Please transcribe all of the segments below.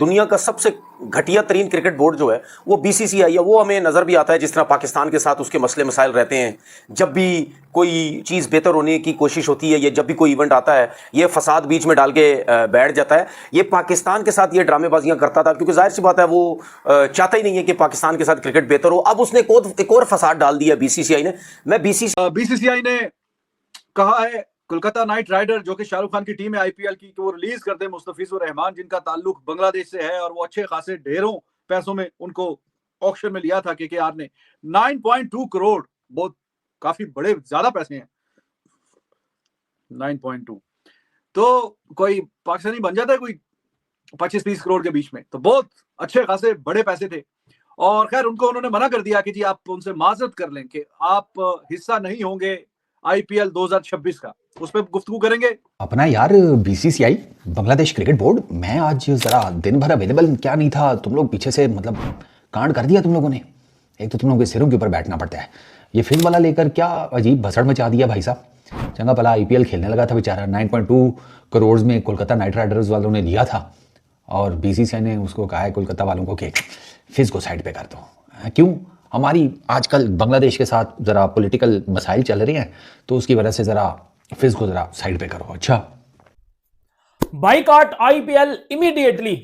दुनिया का सबसे घटिया तरीन क्रिकेट बोर्ड जो है वो बीसीसीआई है। वो हमें नज़र भी आता है जिस तरह पाकिस्तान के साथ उसके मसले मसाइल रहते हैं। जब भी कोई चीज़ बेहतर होने की कोशिश होती है या जब भी कोई इवेंट आता है ये फसाद बीच में डाल के बैठ जाता है। ये पाकिस्तान के साथ ये ड्रामेबाजियां करता था क्योंकि जाहिर सी बात है वो चाहता ही नहीं है कि पाकिस्तान के साथ क्रिकेट बेहतर हो। अब उसने एक और फसाद डाल दिया बीसीसीआई ने। बीसीसीआई ने कहा है कोलकाता नाइट राइडर जो कि शाहरुख खान की टीम है आईपीएल की, कि वो रिलीज कर दे मुस्तफिजुर रहमान जिनका ताल्लुक बांग्लादेश से है और वो अच्छे खासे ढेरों पैसों में उनको ऑक्शन में लिया था केकेआर ने। 9.2 करोड़, बहुत काफी बड़े ज्यादा पैसे हैं 9.2। तो कोई पाकिस्तानी बन जाता है कोई 25-30 करोड़ के बीच में, तो बहुत अच्छे खासे बड़े पैसे थे। और खैर उनको उन्होंने मना कर दिया कि जी आप उनसे माजरत कर लें कि आप हिस्सा नहीं होंगे आईपीएल 2026 का। उस पर गुफ्तगू करेंगे अपना यार बीसीसीआई बांग्लादेश क्रिकेट बोर्ड। मैं आज जरा दिन भर अवेलेबल क्या नहीं था, तुम लोग पीछे से मतलब कांड कर दिया तुम लोगों ने। एक तो तुम लोगों के सिरों के ऊपर बैठना पड़ता है। ये फिल्म वाला लेकर क्या अजीब भसड़ मचा दिया भाई साहब। चंगा भला आईपीएल खेलने लगा था बेचारा, 9.2 करोड़ में कोलकाता नाइट राइडर्स वालों ने लिया था और बीसीसीआई ने उसको कहा है कोलकाता वालों को कि फिज को साइड पे कर दो। क्यों? हमारी आजकल बांग्लादेश के साथ ज़रा पॉलिटिकल मसाइल चल रहे हैं तो उसकी वजह से ज़रा फिज को ज़रा साइड पे करो। अच्छा, बाइकआउट आईपीएल इमीडिएटली।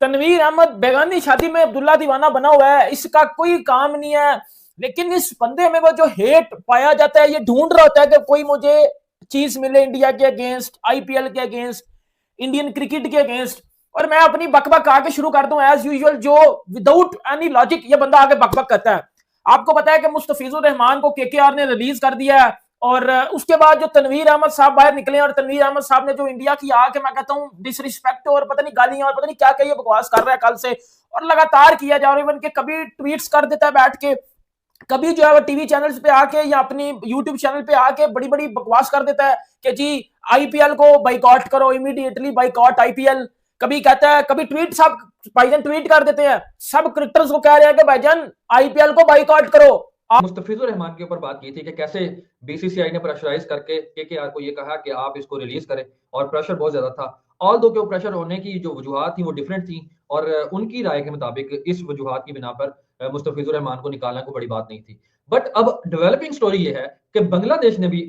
तनवीर अहमद बेगानी शादी में अब्दुल्ला दीवाना बना हुआ है, इसका कोई काम नहीं है। लेकिन इस बंदे में वो जो हेट पाया जाता है, ये ढूंढ रहा होता है कि कोई मुझे चीज मिले इंडिया के अगेंस्ट, आईपीएल के अगेंस्ट, इंडियन क्रिकेट के अगेंस्ट, और मैं अपनी बकबक आगे शुरू कर दूं एज यूजुअल, जो विदाउट एनी लॉजिक ये बंदा आगे बकबक करता है। आपको पता है कि मुस्तफिजुर रहमान को केकेआर ने रिलीज कर दिया है और उसके बाद जो तनवीर अहमद साहब बाहर निकले और तनवीर अहमद साहब ने जो इंडिया की आके मैं कहता हूं डिसरिस्पेक्ट और पता नहीं गालियां और पता नहीं क्या क्या ये बकवास कर रहा है कल से और लगातार किया जा रहा है। इवन के कभी ट्वीट्स कर देता है बैठ के, कभी जो है वो टीवी चैनल्स पे आके या अपनी यूट्यूब चैनल पे आके बड़ी बड़ी बकवास कर देता है कि जी आईपीएल को बाइकआउट करो, इमीडिएटली बाइकआउट आईपीएल। कभी कहता है, कभी ट्वीट साहब भाईजान ट्वीट कर देते हैं, सब क्रिकेटर्स को कह रहे हैं कि भाईजान आईपीएल को बाइकआउट करो। मुस्तफिजुर रहमान के ऊपर बात की थी कि कैसे बीसीसीआई ने प्रेशराइज करके केकेआर को ये कहा कि आप इसको रिलीज करें और प्रेशर बहुत ज्यादा था। ऑल दो के प्रेशर होने की जो वजूहात थी वो डिफरेंट थी और उनकी राय के मुताबिक इस वजूहात की बिना पर मुस्तफिजुर रहमान को निकालना कोई बड़ी बात नहीं थी। बट अब डेवलपिंग स्टोरी ये है कि बांग्लादेश ने भी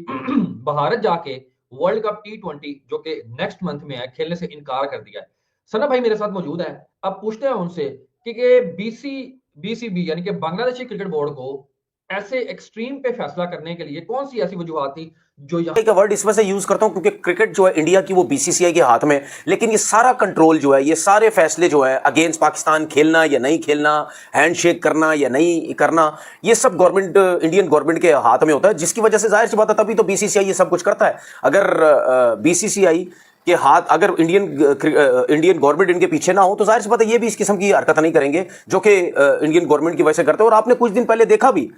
भारत जाके वर्ल्ड कप T20 जो कि नेक्स्ट मंथ में है खेलने से इनकार कर दिया है। सना भाई मेरे साथ मौजूद है, अब पूछते हैं उनसे कि बीसीबी यानी कि बांग्लादेशी क्रिकेट बोर्ड को ऐसे एक्सट्रीम पे फैसला करने के लिए कौन सी ऐसी वजूहात थी जो यहाँ का वर्ड इस वजह से यूज करता हूं क्योंकि क्रिकेट जो है इंडिया की वो बीसीसीआई के हाथ में, लेकिन ये सारा कंट्रोल जो है, ये सारे फैसले जो है अगेंस्ट पाकिस्तान खेलना या नहीं खेलना, हैंडशेक करना या नहीं करना, ये सब गवर्नमेंट, इंडियन गवर्नमेंट के हाथ में होता है, जिसकी वजह से जाहिर सी बात है तभी तो बीसीसीआई ये सब कुछ करता है। अगर बीसीसीआई के हाथ, अगर इंडियन गवर्नमेंट इनके पीछे ना हो तो जाहिर सी बात है ये भी इस किस्म की हरकत नहीं करेंगे जो कि इंडियन गवर्नमेंट की वजह से करते हैं। और आपने कुछ दिन पहले देखा भी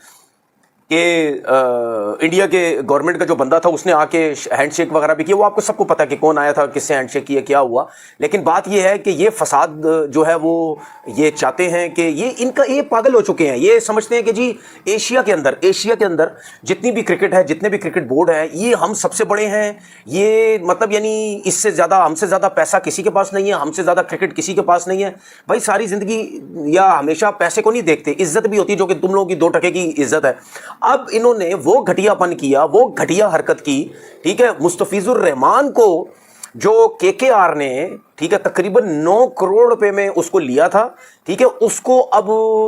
कि इंडिया के गवर्नमेंट का जो बंदा था उसने आके हैंडशेक वगैरह भी किया। वो आपको सबको पता है कि कौन आया था, किससे हैंडशेक किया, क्या हुआ। लेकिन बात ये है कि ये फसाद जो है वो ये चाहते हैं कि ये पागल हो चुके हैं। ये समझते हैं कि जी एशिया के अंदर जितनी भी क्रिकेट है, जितने भी क्रिकेट बोर्ड है, ये हम सबसे बड़े हैं। ये मतलब यानी इससे ज़्यादा, हमसे ज़्यादा पैसा किसी के पास नहीं है, हमसे ज़्यादा क्रिकेट किसी के पास नहीं है। भाई सारी ज़िंदगी या हमेशा पैसे को नहीं देखते, इज्जत भी होती है जो कि तुम लोगों की 2 टके की इज्जत है। अब इन्होंने वो घटियापन किया, वो घटिया हरकत की, ठीक है। मुस्तफिजुर रहमान को जो केकेआर ने, ठीक है, तकरीबन 9 करोड़ रुपए में उसको लिया था, ठीक है, उसको अब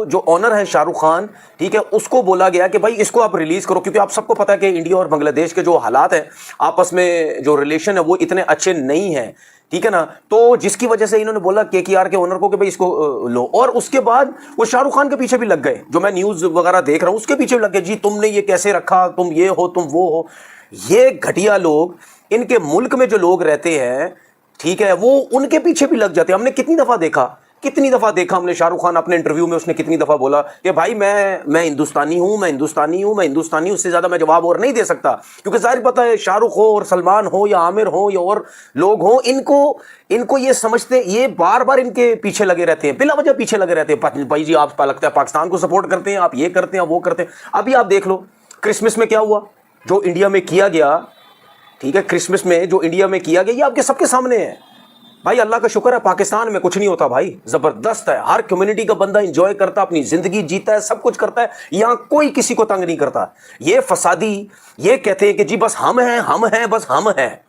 जो ऑनर है शाहरुख खान, ठीक है, उसको बोला गया कि भाई इसको आप रिलीज करो क्योंकि आप सबको पता है कि इंडिया और बांग्लादेश के जो हालात हैं, आपस में जो रिलेशन है वो इतने अच्छे नहीं हैं, ठीक है ना। तो जिसकी वजह से इन्होंने बोला केकेआर के ओनर को कि भाई इसको लो। और उसके बाद वो शाहरुख खान के पीछे भी लग गए, जो मैं न्यूज़ वगैरह देख रहा हूँ उसके पीछे भी लग गए, जी तुमने ये कैसे रखा, तुम ये हो, तुम वो हो। ये घटिया लोग, इनके मुल्क में जो लोग रहते हैं, ठीक है, वो उनके पीछे भी लग जाते हैं। हमने कितनी दफ़ा देखा हमने, शाहरुख खान अपने इंटरव्यू में उसने कितनी दफ़ा बोला कि भाई मैं हिंदुस्तानी हूँ, मैं हिंदुस्तानी, उससे ज़्यादा मैं जवाब और नहीं दे सकता। क्योंकि ज़ाहिर पता है शाहरुख हो और सलमान हो या आमिर हो या और लोग हों, इनको ये समझते, ये बार बार इनके पीछे लगे रहते हैं, बिला वजह पीछे लगे रहते हैं। भाई जी आप लगता है पाकिस्तान को सपोर्ट करते हैं, आप ये करते हैं, वो करते हैं। अभी आप देख लो क्रिसमस में क्या हुआ, जो इंडिया में किया गया, ठीक है, क्रिसमस में जो इंडिया में किया गया, ये आपके सबके सामने है। भाई अल्लाह का शुक्र है पाकिस्तान में कुछ नहीं होता भाई, जबरदस्त है, हर कम्युनिटी का बंदा एंजॉय करता, अपनी जिंदगी जीता है, सब कुछ करता है, यहां कोई किसी को तंग नहीं करता। ये फसादी ये कहते हैं कि जी बस हम हैं बस हम हैं,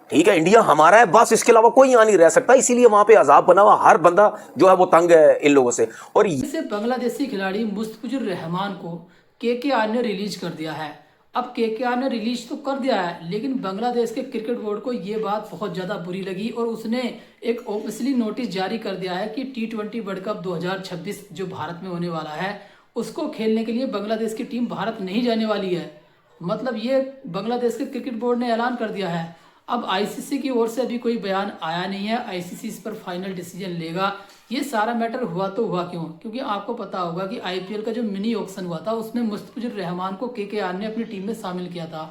ठीक है, इंडिया हमारा है बस, इसके अलावा कोई यहां नहीं रह सकता, इसीलिए वहां पे अजाब बना हुआ, हर बंदा जो है वो तंग है इन लोगों से। और इसे बांग्लादेशी खिलाड़ी मुस्तफिजुर रहमान को केकेआर ने रिलीज कर दिया है। अब केकेआर ने रिलीज तो कर दिया है, लेकिन बांग्लादेश के क्रिकेट बोर्ड को ये बात बहुत ज़्यादा बुरी लगी और उसने एक ऑफिशियली नोटिस जारी कर दिया है कि T20 वर्ल्ड कप 2026 जो भारत में होने वाला है उसको खेलने के लिए बांग्लादेश की टीम भारत नहीं जाने वाली है। मतलब ये बांग्लादेश के क्रिकेट बोर्ड ने ऐलान कर दिया है। अब आईसीसी की ओर से अभी कोई बयान आया नहीं है, आईसीसी इस पर फाइनल डिसीजन लेगा। ये सारा मैटर हुआ तो हुआ क्यों? क्योंकि आपको पता होगा कि आईपीएल का जो मिनी ऑक्शन हुआ था उसमें मुस्तफिजुर रहमान को केकेआर ने अपनी टीम में शामिल किया था।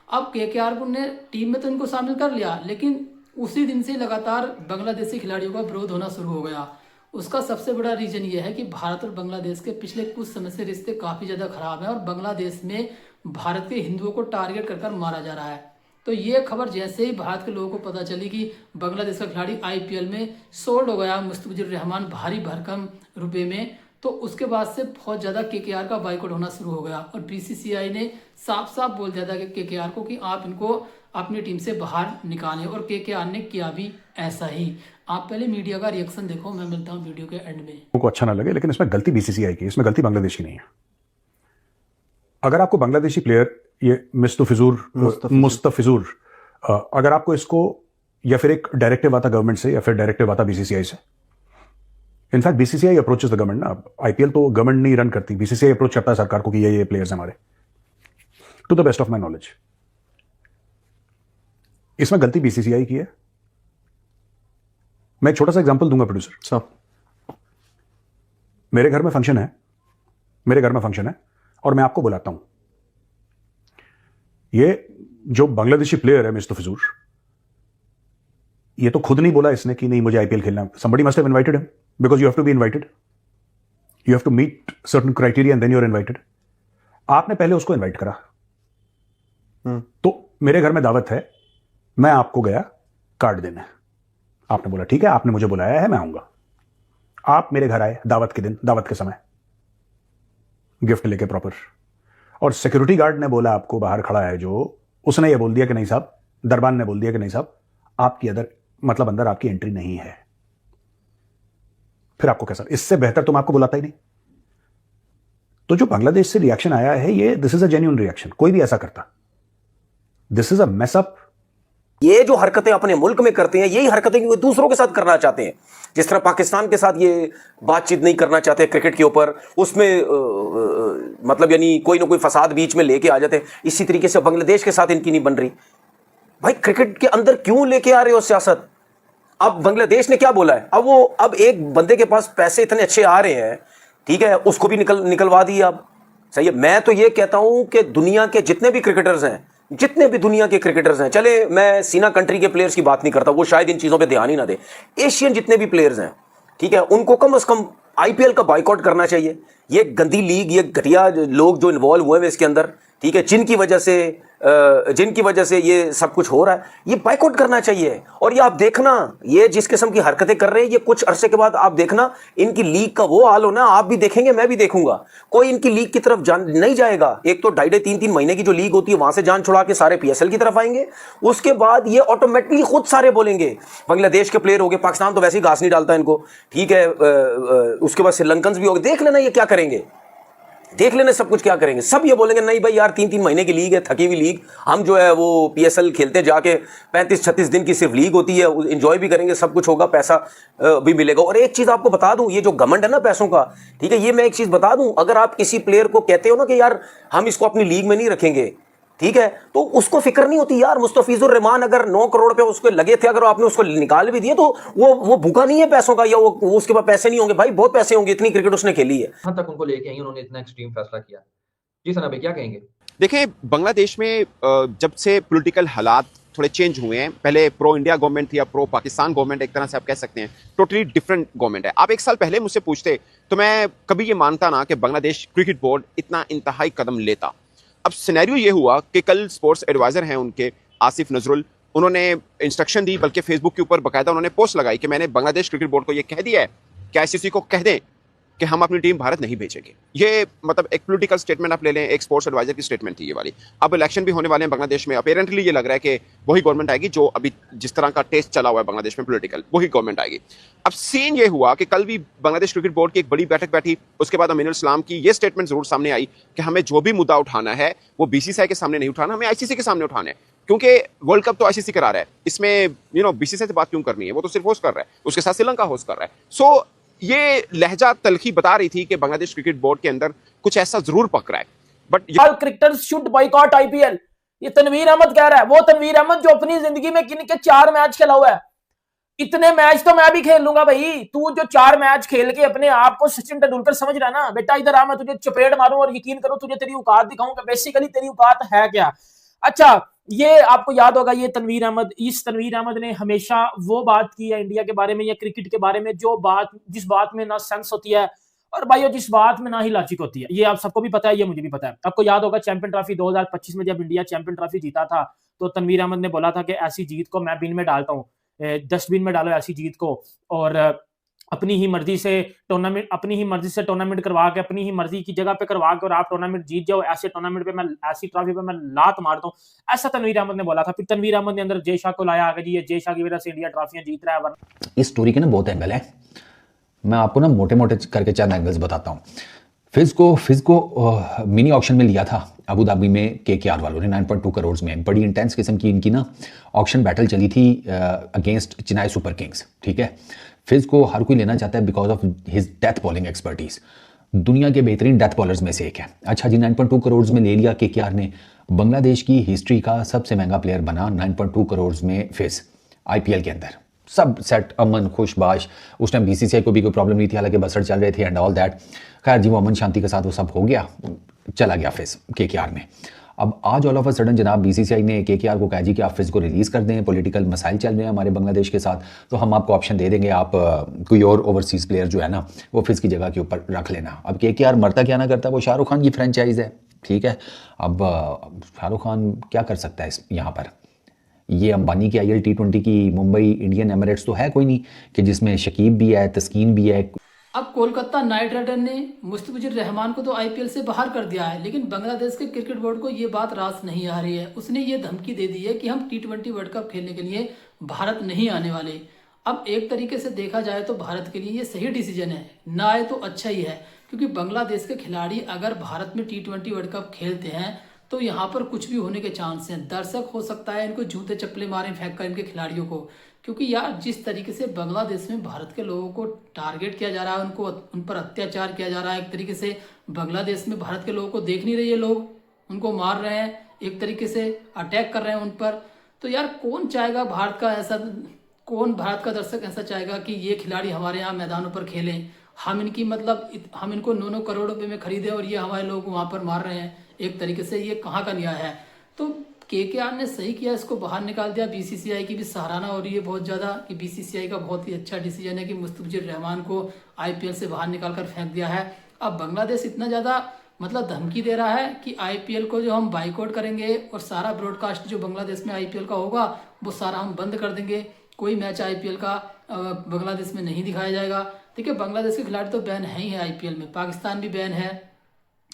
अब केकेआर ने टीम में तो इनको शामिल कर लिया, लेकिन उसी दिन से लगातार बांग्लादेशी खिलाड़ियों का विरोध होना शुरू हो गया। उसका सबसे बड़ा रीजन ये है कि भारत और बांग्लादेश के पिछले कुछ समय से रिश्ते काफ़ी ज़्यादा खराब हैं और बांग्लादेश में भारत के हिंदुओं को टारगेट कर मारा जा रहा है। तो ये खबर जैसे ही भारत के लोगों को पता चली कि बांग्लादेश का खिलाड़ी आईपीएल में सोल्ड हो गया मुस्तफिजुर रहमान भारी भरकम रुपए में, तो उसके बाद से बहुत ज़्यादा केकेआर का बाइकआउट होना शुरू हो गया और बीसीसीआई ने साफ साफ बोल दिया था कि केकेआर को कि आप इनको अपनी टीम से बाहर निकालें, और केकेआर ने किया भी ऐसा ही। आप पहले मीडिया का रिएक्शन देखो, मैं मिलता हूँ वीडियो के एंड में। को अच्छा ना लगे, लेकिन इसमें गलती बीसीसीआई की, इसमें गलती बांग्लादेश की नहीं है। अगर आपको बांग्लादेशी प्लेयर ये मुस्तफिजुर अगर आपको इसको या फिर एक डायरेक्टिव आता गवर्नमेंट से या फिर डायरेक्टिव आता बीसीसीआई से, in fact BCCI approaches the government ना, आईपीएल तो गवर्नमेंट नहीं रन करती, बीसीसीआई अप्रोच करता है सरकार को कि ये प्लेयर्स हमारे, to the best of my knowledge. इसमें गलती बीसीसीआई की है। मैं एक छोटा सा एग्जांपल दूंगा प्रोड्यूसर, मेरे घर में फंक्शन है और मैं आपको बुलाता हूं। ये जो बांग्लादेशी प्लेयर है मुस्तफिजुर, ये तो खुद नहीं बोला इसने कि नहीं मुझे आईपीएल खेलना। somebody must have invited him because you have to be invited, you have to meet certain criteria and then you're invited। आपने पहले उसको इनवाइट करा, तो मेरे घर में दावत है, मैं आपको गया कार्ड देने, आपने बोला ठीक है आपने मुझे बुलाया है मैं आऊंगा। आप मेरे घर आए दावत के दिन, दावत के समय, गिफ्ट लेके प्रॉपर, और सिक्योरिटी गार्ड ने बोला आपको बाहर खड़ा है जो, उसने ये बोल दिया कि नहीं साहब, दरबान ने बोल दिया कि नहीं साहब आपकी अंदर आपकी एंट्री नहीं है। फिर आपको कैसा, इससे बेहतर तुम आपको बुलाता ही नहीं। तो जो बांग्लादेश से रिएक्शन आया है ये, this is a genuine reaction, कोई भी ऐसा करता, this is a mess up. ये जो हरकतें अपने मुल्क में करते हैं, यही हरकतें वो दूसरों के साथ करना चाहते हैं। जिस तरह पाकिस्तान के साथ ये बातचीत नहीं करना चाहते क्रिकेट के ऊपर, उसमें मतलब यानी कोई ना कोई फसाद बीच में लेके आ जाते हैं, इसी तरीके से बांग्लादेश के साथ इनकी नहीं बन रही। भाई क्रिकेट के अंदर क्यों लेके आ रहे हो सियासत? अब बांग्लादेश ने क्या बोला है, अब एक बंदे के पास पैसे इतने अच्छे आ रहे हैं, ठीक है, उसको भी निकलवा दिए। अब सही है, मैं तो ये कहता हूं कि दुनिया के जितने भी क्रिकेटर्स हैं, चले मैं सीना कंट्री के प्लेयर्स की बात नहीं करता, वो शायद इन चीज़ों पे ध्यान ही ना दे, एशियन जितने भी प्लेयर्स हैं, ठीक है, उनको कम से कम आईपीएल का बाइकआउट करना चाहिए। ये गंदी लीग, ये घटिया लोग जो इन्वॉल्व हुए हैं इसके अंदर, ठीक है, जिनकी वजह से ये सब कुछ हो रहा है, ये बाइकआउट करना चाहिए। और ये आप देखना, ये जिस किस्म की हरकतें कर रहे हैं, ये कुछ अरसे के बाद आप देखना इनकी लीग का वो हाल होना, आप भी देखेंगे मैं भी देखूंगा, कोई इनकी लीग की तरफ जान नहीं जाएगा। एक तो 2.5-3 महीने की जो लीग होती है वहां से जान छुड़ा के सारे पीएसएल की तरफ आएंगे, उसके बाद ये ऑटोमेटिकली खुद सारे बोलेंगे। बांग्लादेश के प्लेयर हो गए, पाकिस्तान तो वैसे ही घास नहीं डालता इनको, ठीक है, उसके बाद श्रीलंकन्स भी हो गए, देख लेना ये क्या करेंगे, देख लेने सब कुछ क्या करेंगे। सब ये बोलेंगे नहीं भाई यार 3-3 महीने की लीग है, थकी हुई लीग, हम जो है वो पीएसएल खेलते जाके 35-36 दिन की सिर्फ लीग होती है, एंजॉय भी करेंगे, सब कुछ होगा, पैसा भी मिलेगा। और एक चीज़ आपको बता दूं, ये जो घमंड है ना पैसों का, ठीक है, ये मैं एक चीज़ बता दूं, अगर आप किसी प्लेयर को कहते हो ना कि यार हम इसको अपनी लीग में नहीं रखेंगे, ठीक है, तो उसको फिक्र नहीं होती यार। मुस्तफिजुर रहमान अगर 9 करोड़ पे उसको लगे थे, अगर आपने उसको निकाल भी दिए तो वो भूखा नहीं है पैसों का, या वो उसके पास पैसे नहीं होंगे, भाई बहुत पैसे होंगे, इतनी क्रिकेट उसने खेली है। यहाँ तक उनको लेके आई, उन्होंने इतना एक्सट्रीम फैसला किया। जी सना भाई क्या कहेंगे? देखें, बांग्लादेश में जब से पॉलिटिकल हालात थोड़े चेंज हुए हैं, पहले प्रो इंडिया गवर्नमेंट थी, अब प्रो पाकिस्तान गवर्नमेंट, एक तरह से आप कह सकते हैं टोटली डिफरेंट गवर्नमेंट है। आप 1 साल पहले मुझसे पूछते तो मैं कभी ये मानता ना कि बांग्लादेश क्रिकेट बोर्ड इतना इंतहाई कदम लेता। अब सिनेरियो ये हुआ कि कल स्पोर्ट्स एडवाइजर हैं उनके आसिफ नजरुल, उन्होंने इंस्ट्रक्शन दी, बल्कि फेसबुक के ऊपर बाकायदा उन्होंने पोस्ट लगाई कि मैंने बांग्लादेश क्रिकेट बोर्ड को यह कह दिया है कि आईसीसी को कह दें कि हम अपनी टीम भारत नहीं भेजेंगे। ये मतलब एक पॉलिटिकल स्टेटमेंट आप ले लें, एक स्पोर्ट्स एडवाइजर की स्टेटमेंट थी ये वाली। अब इलेक्शन भी होने वाले हैं बांग्लादेश में, अपेरेंटली ये लग रहा है कि वही गवर्नमेंट आएगी जो अभी जिस तरह का टेस्ट चला हुआ है बांग्लादेश में पॉलिटिकल, वही गवर्नमेंट आएगी। अब सीन ये हुआ कि कल भी बांग्लादेश क्रिकेट बोर्ड की एक बड़ी बैठक बैठी, उसके बाद अमीनुल इस्लाम की ये स्टेटमेंट जरूर सामने आई कि हमें जो भी मुद्दा उठाना है वो बीसीसीआई के सामने नहीं उठाना, हमें आईसीसी के सामने उठाना है, क्योंकि वर्ल्ड कप तो आईसीसी करा रहा है, इसमें बीसीसीआई से बात क्यों करनी है, वो तो सिर्फ होस्ट कर रहा है, उसके साथ श्रीलंका होस्ट कर रहा है। सो ये लहजा तलखी बता रही थी कि बांग्लादेश क्रिकेट बोर्ड के अंदर कुछ ऐसा जरूर पक रहा है। But all cricketers should boycott IPL, ये तनवीर अहमद कह रहा है। वो तनवीर अहमद जो अपनी जिंदगी में किन के 4 मैच खेला हुआ है, इतने मैच तो मैं भी खेल लूंगा भाई। तू जो 4 मैच खेल के अपने आप को सचिन तेंदुलकर समझ रहा है ना, बेटा इधर आ, मैं तुझे चपेट मारूं और यकीन करो तुझे तेरी औकात दिखाऊंगा, बेसिकली तेरी औकात है क्या। अच्छा, ये आपको याद होगा, ये तनवीर अहमद ने हमेशा वो बात की है इंडिया के बारे में या क्रिकेट के बारे में जिस बात में ना सेंस होती है और भाई जिस बात में ना ही लॉजिक होती है। ये आप सबको भी पता है, ये मुझे भी पता है। आपको याद होगा चैंपियन ट्रॉफी 2025 में जब इंडिया चैंपियन ट्रॉफी जीता था तो तनवीर अहमद ने बोला था कि ऐसी जीत को मैं बिन में डालता हूँ, डस्टबिन में डालो ऐसी जीत को, और अपनी ही मर्जी से टूर्नामेंट करवा के अपनी ही मर्जी की जगह पे करवा के और आप टूर्नामेंट जीत जाओ, ऐसे टूर्नामेंट पे मैं ऐसी ट्रॉफी पे मैं लात मारता हूं, ऐसा तनवीर अहमद ने बोला था। फिर तनवीर अहमद ने अंदर जय शाह को लाया आगे, जी ये जय शाह की वजह से इंडिया ट्रॉफियां जीत रहा है। इस स्टोरी के ना बहुत एंगल है, मैं आपको ना मोटे मोटे करके चंद एंगल्स बताता हूँ। फिज को मिनी ऑक्शन में लिया था अबू धाबी में केकेआर वालों ने 9.2 करोड़ में। बड़ी इंटेंस किस्म की इनकी ना ऑक्शन बैटल चली थी अगेंस्ट चेन्नई सुपर किंग्स, ठीक है। फिज को हर कोई लेना चाहता है because of his death bowling expertise, दुनिया के बेहतरीन डेथ बॉलर्स में से एक है। अच्छा जी, 9.2 करोड़ में ले लिया केकेआर ने, बांग्लादेश की हिस्ट्री का सबसे महंगा प्लेयर बना 9.2 करोड़ में फिज आईपीएल के अंदर। सब सेट, अमन खुशबाश, उस टाइम बीसीसीआई को भी कोई प्रॉब्लम नहीं थी, हालांकि बसर चल रहे थे एंड ऑल दैट। खैर जी, वो अमन शांति के साथ वो सब हो गया, चला गया फिज केकेआर में। अब आज ऑल ऑफ अ सडन जनाब बीसीसीआई ने केकेआर को कहा जी कि आप फिज को रिलीज़ कर दें, पॉलिटिकल मसाइल चल रहे हैं हमारे बांग्लादेश के साथ, तो हम आपको ऑप्शन दे देंगे, आप कोई और ओवरसीज़ प्लेयर जो है ना वो फिज की जगह के ऊपर रख लेना। अब केकेआर मरता क्या ना करता, वो शाहरुख खान की फ्रेंचाइज है, ठीक है। अब शाहरुख खान क्या कर सकता है यहाँ पर, ये अंबानी की IL T20 की मुंबई इंडियन एमिरेट्स तो है कोई नहीं कि जिसमें शकीब भी है, तस्कीन भी है। अब कोलकाता नाइट राइडर ने मुस्तफिजुर रहमान को तो आईपीएल से बाहर कर दिया है, लेकिन बांग्लादेश के क्रिकेट बोर्ड को ये बात रास नहीं आ रही है। उसने ये धमकी दे दी है कि हम T20 वर्ल्ड कप खेलने के लिए भारत नहीं आने वाले। अब एक तरीके से देखा जाए तो भारत के लिए ये सही डिसीजन है, ना आए तो अच्छा ही है, क्योंकि बांग्लादेश के खिलाड़ी अगर भारत में T20 वर्ल्ड कप खेलते हैं तो यहाँ पर कुछ भी होने के चांस हैं। दर्शक हो सकता है इनको जूते चप्पले मारें फेंक कर इनके खिलाड़ियों को, क्योंकि यार जिस तरीके से बांग्लादेश में भारत के लोगों को टारगेट किया जा रहा है, उन पर अत्याचार किया जा रहा है, एक तरीके से बांग्लादेश में भारत के लोगों को देख नहीं रही है, लोग उनको मार रहे हैं, एक तरीके से अटैक कर रहे हैं उन पर। तो यार कौन चाहेगा कौन भारत का दर्शक ऐसा चाहेगा कि ये खिलाड़ी हमारे यहाँ मैदानों पर खेलें, हम इनको 9-9 करोड़ रुपए में खरीदे और ये हमारे लोग वहाँ पर मार रहे हैं। एक तरीके से ये कहाँ का न्याय है। तो केकेआर ने सही किया, इसको बाहर निकाल दिया। बीसीसीआई की भी सराहना हो रही है बहुत ज़्यादा कि बीसीसीआई का बहुत ही अच्छा डिसीजन है कि मुस्तफिजुर रहमान को आईपीएल से बाहर निकाल कर फेंक दिया है। अब बांग्लादेश इतना ज़्यादा धमकी दे रहा है कि आईपीएल को जो हम बाइकआउट करेंगे और सारा ब्रॉडकास्ट जो बांग्लादेश में आईपीएल का होगा वो सारा हम बंद कर देंगे, कोई मैच आईपीएल का बांग्लादेश में नहीं दिखाया जाएगा। देखिए बांग्लादेश के खिलाड़ी तो बैन है ही है आईपीएल में, पाकिस्तान भी बैन है।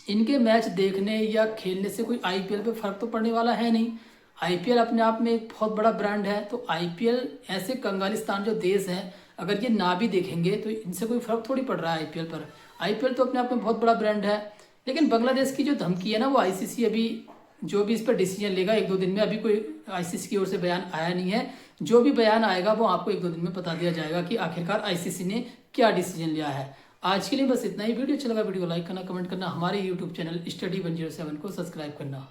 इनके मैच देखने या खेलने से कोई आईपीएल पे फर्क तो पड़ने वाला है नहीं। आईपीएल अपने आप में एक बहुत बड़ा ब्रांड है, तो आईपीएल ऐसे कंगालिस्तान जो देश हैं अगर ये ना भी देखेंगे तो इनसे कोई फर्क थोड़ी पड़ रहा है आईपीएल पर। आईपीएल तो अपने आप में बहुत बड़ा ब्रांड है। लेकिन बांग्लादेश की जो धमकी है ना, वो आईसीसी अभी जो भी इस पर डिसीजन लेगा 1-2 दिन में, अभी कोई आईसीसी की ओर से बयान आया नहीं है। जो भी बयान आएगा वो आपको 1-2 दिन में बता दिया जाएगा कि आखिरकार आईसीसी ने क्या डिसीजन लिया है। आज के लिए बस इतना ही। वीडियो अच्छा लगा वीडियो को लाइक करना, कमेंट करना, हमारे यूट्यूब चैनल स्टडी 107 को सब्सक्राइब करना।